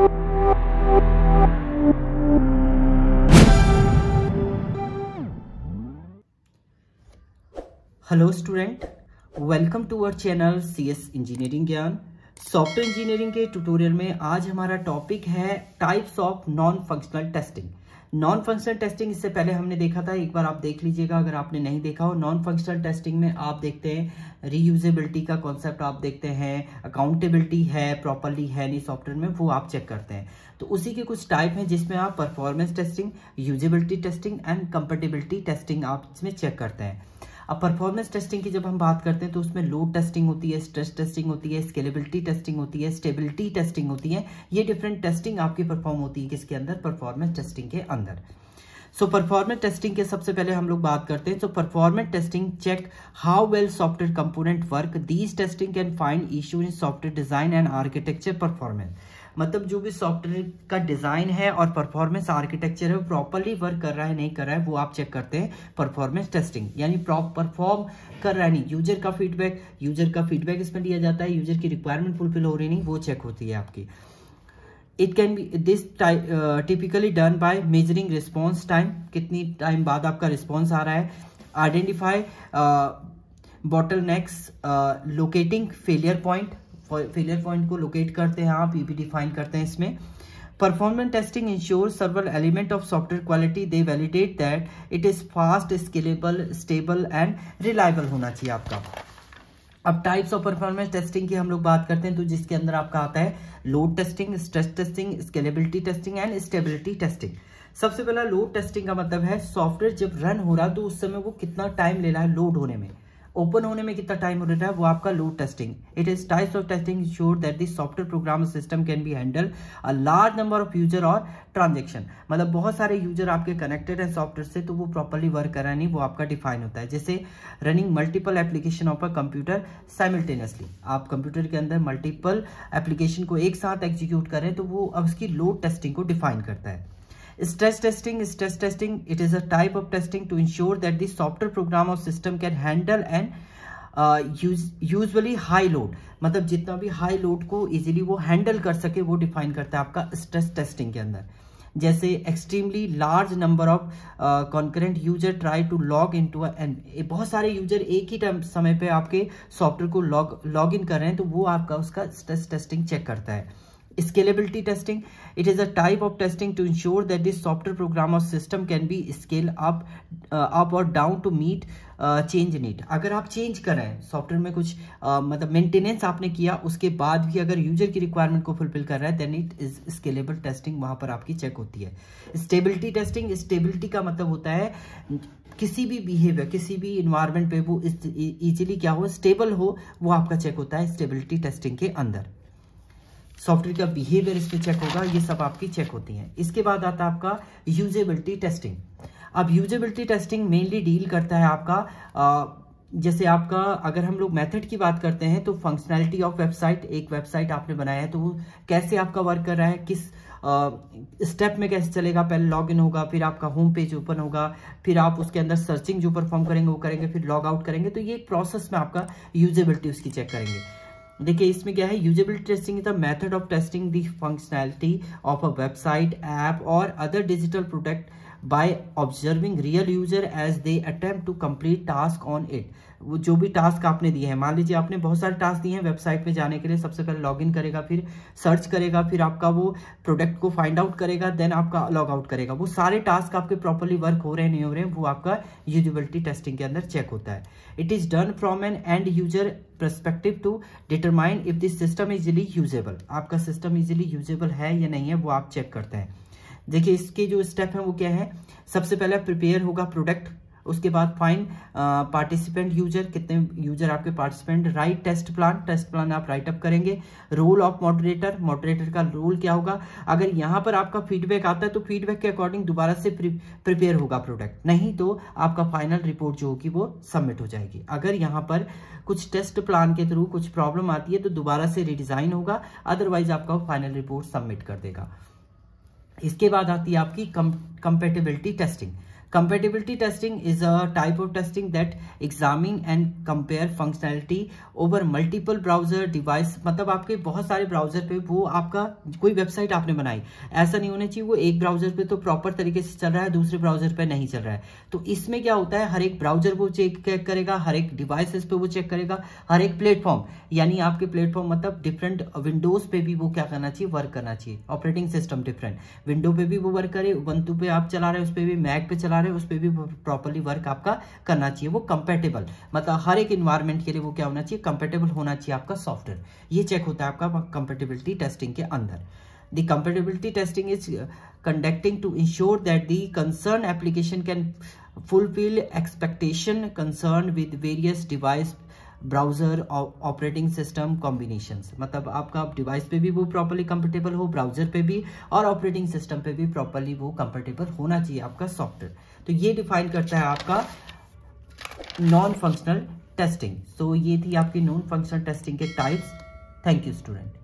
Hello student, welcome to our channel CS engineering Gyan. Software engineering के tutorial में आज हमारा टॉपिक है types of non functional testing. Non functional testing इससे पहले हमने देखा था, एक बार आप देख लीजिएगा अगर आपने नहीं देखा हो। नॉन फंक्शनल टेस्टिंग में आप देखते हैं रीयूजेबिलिटी का कॉन्सेप्ट, आप देखते हैं अकाउंटेबिलिटी है प्रॉपरली है नहीं सॉफ्टवेयर में, वो आप चेक करते हैं। तो उसी के कुछ टाइप हैं जिसमें आप performance testing, usability testing and compatibility testing आप इसमें चेक करते हैं। अब परफॉर्मेंस टेस्टिंग की जब हम बात करते हैं तो उसमें लोड टेस्टिंग होती है, स्ट्रेस टेस्टिंग होती है, स्केलेबिलिटी टेस्टिंग होती है, स्टेबिलिटी टेस्टिंग होती है। ये डिफरेंट टेस्टिंग आपकी परफॉर्म होती है किसके अंदर, परफॉर्मेंस टेस्टिंग के अंदर। सो परफॉर्मेंस टेस्टिंग के सबसे पहले हम लोग बात करते हैं। So performance testing check how well software component work. These testing can find issue in software design and architecture performance. मतलब जो भी सॉफ्टवेयर का डिजाइन है और परफॉर्मेंस आर्किटेक्चर है वो प्रॉपरली वर्क कर रहा है नहीं कर रहा है, वो आप चेक करते हैं परफॉर्मेंस टेस्टिंग। यानी परफॉर्म कर रहा है नहीं, यूजर का फीडबैक इसमें लिया जाता है, यूजर की रिक्वायरमेंट फुलफिल हो रही नहीं, वो चेक होती है आपकी। It can be this typically done by measuring response time, कितनी टाइम बाद आपका रिस्पॉन्स आ रहा है। Identify bottlenecks, locating failure point को लोकेट करते हैं आप, ये भी डिफाइन करते हैं इसमें। Performance testing ensures several element of software quality, they validate that it is fast, scalable, stable and reliable होना चाहिए आपका। अब टाइप्स ऑफ परफॉर्मेंस टेस्टिंग की हम लोग बात करते हैं तो जिसके अंदर आपका आता है load testing, stress testing, scalability testing and stability testing. सबसे पहला लोड टेस्टिंग का मतलब है सॉफ्टवेयर जब रन हो रहा है तो उस समय वो कितना टाइम ले रहा है लोड होने में, ओपन होने में कितना टाइम हो रहा है, वो आपका load testing. It is types of testing ensure that the software program system can be handle a large number of user और ट्रांजेक्शन। मतलब बहुत सारे यूजर आपके कनेक्टेड है सॉफ्टवेयर से तो वो प्रॉपरली वर्क कर रहा है नहीं, वो आपका डिफाइन होता है। जैसे running multiple application of a computer simultaneously, आप कंप्यूटर के अंदर मल्टीपल एप्लीकेशन को एक साथ एग्जीक्यूट कर रहे हैं तो वो अब उसकी लोड टेस्टिंग को डिफाइन करता है। Stress testing, it is a type of testing to ensure that the software program or system can handle and usually high load, मतलब जितना भी हाई लोड को इजीली वो हैंडल कर सके वो डिफाइन करता है आपका स्ट्रेस टेस्टिंग के अंदर। जैसे extremely large number of concurrent user try to log into an, बहुत सारे यूजर एक ही समय पे आपके सॉफ्टवेयर को लॉग इन कर रहे हैं तो वो आपका उसका स्ट्रेस टेस्टिंग चेक करता है। Scalability testing, it is a type of testing to ensure that the software program or system can be scaled up or down to meet change need। अगर आप चेंज कर रहे हैं सॉफ्टवेयर में कुछ मतलब मेंटेनेंस आपने किया उसके बाद भी अगर यूजर की रिक्वायरमेंट को फुलफिल कर रहा है then it is scalable testing, वहां पर आपकी चेक होती है। स्टेबिलिटी टेस्टिंग, स्टेबिलिटी का मतलब होता है किसी भी बिहेवियर किसी भी इन्वायरमेंट पे वो इजीली क्या हो, स्टेबल हो, वो आपका चेक होता है स्टेबिलिटी टेस्टिंग के अंदर। सॉफ्टवेयर का बिहेवियर इस पे चेक होगा, ये सब आपकी चेक होती हैं। इसके बाद आता है आपका यूजेबिलिटी टेस्टिंग। अब यूजेबिलिटी टेस्टिंग मेनली डील करता है आपका जैसे आपका अगर हम लोग मेथड की बात करते हैं तो फंक्शनैलिटी ऑफ वेबसाइट, एक वेबसाइट आपने बनाया है तो वो कैसे आपका वर्क कर रहा है, किस स्टेप में कैसे चलेगा, पहले लॉग इन होगा, फिर आपका होम पेज ओपन होगा, फिर आप उसके अंदर सर्चिंग जो परफॉर्म करेंगे वो करेंगे, फिर लॉग आउट करेंगे, तो ये एक प्रोसेस में आपका यूजेबिलिटी उसकी चेक करेंगे। देखिए इसमें क्या है, usability testing is the method of testing the functionality of a website, app और other digital product by observing real user as they attempt to complete task on it. वो जो भी टास्क आपने दिए हैं, मान लीजिए आपने बहुत सारे टास्क दिए हैं वेबसाइट पे जाने के लिए, सबसे पहले लॉगिन करेगा, फिर सर्च करेगा, फिर आपका वो प्रोडक्ट को फाइंड आउट करेगा, देन आपका लॉग आउट करेगा। वो सारे टास्क आपके प्रॉपर्ली वर्क हो रहे हैं नहीं हो रहे हैं, वो आपका यूजेबिलिटी टेस्टिंग के अंदर चेक होता है। It is done from an end user perspective to determine if this system easily usable, आपका सिस्टम इजिली यूजेबल है या नहीं है वो आप चेक करते हैं। देखिए इसके जो स्टेप है वो क्या है, सबसे पहले प्रिपेयर होगा प्रोडक्ट, उसके बाद फाइंड पार्टिसिपेंट यूजर, कितने यूजर आपके पार्टिसिपेंट, राइट टेस्ट प्लान आप राइट अप करेंगे। रोल ऑफ मॉडरेटर का रोल क्या होगा, अगर यहाँ पर आपका फीडबैक आता है तो फीडबैक के अकॉर्डिंग दोबारा से प्रिपेयर होगा प्रोडक्ट, नहीं तो आपका फाइनल रिपोर्ट जो होगी वो सबमिट हो जाएगी। अगर यहाँ पर कुछ टेस्ट प्लान के थ्रू कुछ प्रॉब्लम आती है तो दोबारा से रिडिजाइन होगा, अदरवाइज आपका फाइनल रिपोर्ट सबमिट कर देगा। इसके बाद आती है आपकी compatibility testing. Compatibility testing is a type of testing that examine and compare functionality over multiple browser device. मतलब आपके बहुत सारे ब्राउजर पे वो आपका कोई वेबसाइट आपने बनाई, ऐसा नहीं होना चाहिए वो एक ब्राउजर पे तो प्रॉपर तरीके से चल रहा है, दूसरे ब्राउजर पे नहीं चल रहा है। तो इसमें क्या होता है, हर एक ब्राउजर वो चेक करेगा, हर एक डिवाइसेस पे वो चेक करेगा, हर एक प्लेटफॉर्म, यानी आपके प्लेटफॉर्म मतलब डिफरेंट विंडोज पे भी वो क्या करना चाहिए, वर्क करना चाहिए। ऑपरेटिंग सिस्टम डिफरेंट, विंडो पे भी वो वर्क करे, उबंटू पे आप चला रहे हैं उस पर भी, मैक पे चला रहे हैं उस पर भी प्रॉपरली वर्क आपका करना चाहिए। वो कंपेटेबल, मतलब हर एक इन्वायरमेंट के लिए वो क्या होना चाहिए, कंपेटेबल होना चाहिए आपका सॉफ्टवेयर। ये चेक होता है आपका कंपेटेबिलिटी टेस्टिंग के अंदर। The compatibility testing is conducting to ensure that the concern application can fulfil expectation concern with various device browser operating system combinations. मतलब आपका डिवाइस पे भी वो प्रॉपर्ली कंपेटेबल हो, ब्राउजर पे भी और ऑपरेटिंग सिस्टम पे भी प्रॉपर्ली वो कंपेटेबल होना चाहिए आपका सॉफ्टवेयर। तो ये डिफाइन करता है आपका नॉन फंक्शनल टेस्टिंग। सो ये थी आपकी नॉन फंक्शनल टेस्टिंग के टाइप्स। Thank you student.